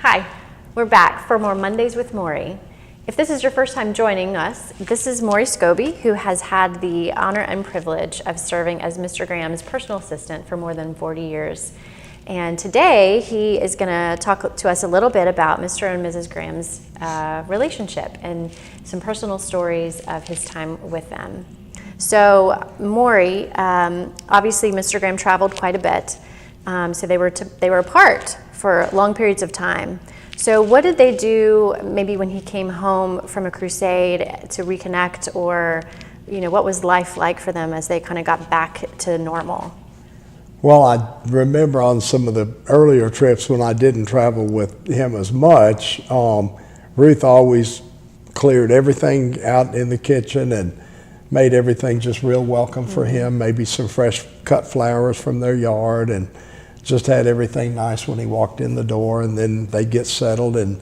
Hi, we're back for more Mondays with Maury. If this is your first time joining us, this is Maury Scobee, who has had the honor and privilege of serving as Mr. Graham's personal assistant for more than 40 years. And today he is going to talk to us a little bit about Mr. and Mrs. Graham's relationship and some personal stories of his time with them. So Maury, obviously Mr. Graham traveled quite a bit, so they were apart for long periods of time. So what did they do maybe when he came home from a crusade to reconnect, or what was life like for them as they kind of got back to normal? Well, I remember on some of the earlier trips when I didn't travel with him as much, Ruth always cleared everything out in the kitchen and made everything just real welcome for him, maybe some fresh cut flowers from their yard, and just had everything nice when he walked in the door. And then they get settled, and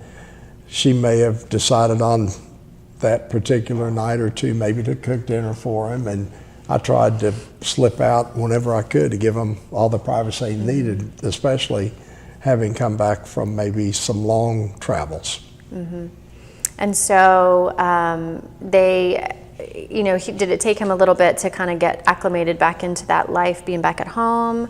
she may have decided on that particular night or two maybe to cook dinner for him, and I tried to slip out whenever I could to give him all the privacy he needed, especially having come back from maybe some long travels. Mm-hmm. And so did it take him a little bit to kind of get acclimated back into that life, being back at home?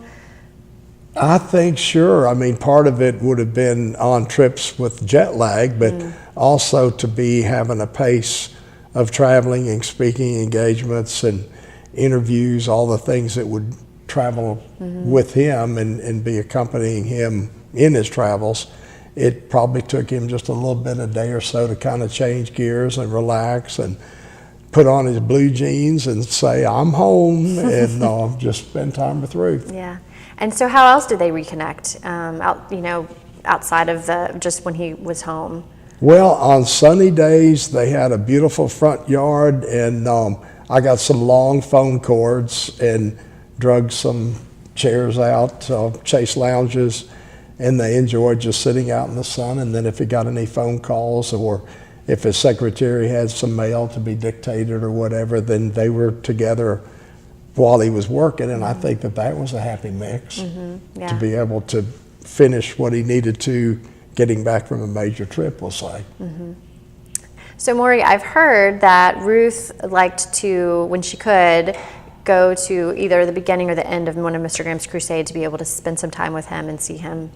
I think sure. I mean, part of it would have been on trips with jet lag, but also to be having a pace of traveling and speaking engagements and interviews, all the things that would travel with him and be accompanying him in his travels. It probably took him just a little bit, a day or so, to kind of change gears and relax and put on his blue jeans and say, "I'm home," and just spend time with Ruth. Yeah. And so how else did they reconnect, outside of just when he was home? Well, on sunny days, they had a beautiful front yard, and I got some long phone cords and drug some chairs out, chase lounges, and they enjoyed just sitting out in the sun. And then if he got any phone calls, or if his secretary had some mail to be dictated or whatever, then they were together while he was working. And I think that was a happy mix to be able to finish what he needed to, getting back from a major trip, we'll say. So Maury, I've heard that Ruth liked to, when she could, go to either the beginning or the end of one of Mr. Graham's crusades to be able to spend some time with him and see him.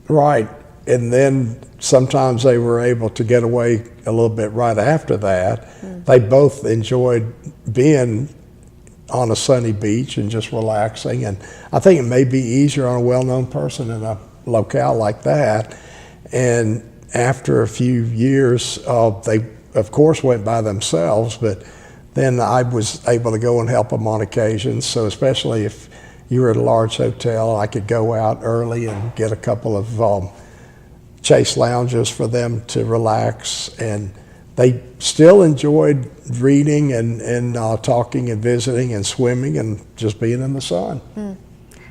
Right. And then sometimes they were able to get away a little bit right after that. They both enjoyed being on a sunny beach and just relaxing. And I think it may be easier on a well-known person in a locale like that. And after a few years, they of course went by themselves, but then I was able to go and help them on occasions. So especially if you were at a large hotel, I could go out early and get a couple of chase lounges for them to relax. And they still enjoyed reading and talking and visiting and swimming and just being in the sun.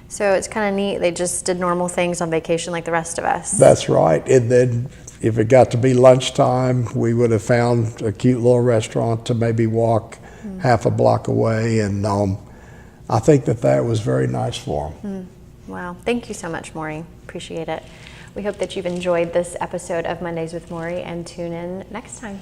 So it's kind of neat. They just did normal things on vacation like the rest of us. That's right. And then if it got to be lunchtime, we would have found a cute little restaurant to maybe walk half a block away. And I think that was very nice for them. Wow. Thank you so much, Maury. Appreciate it. We hope that you've enjoyed this episode of Mondays with Maury, and tune in next time.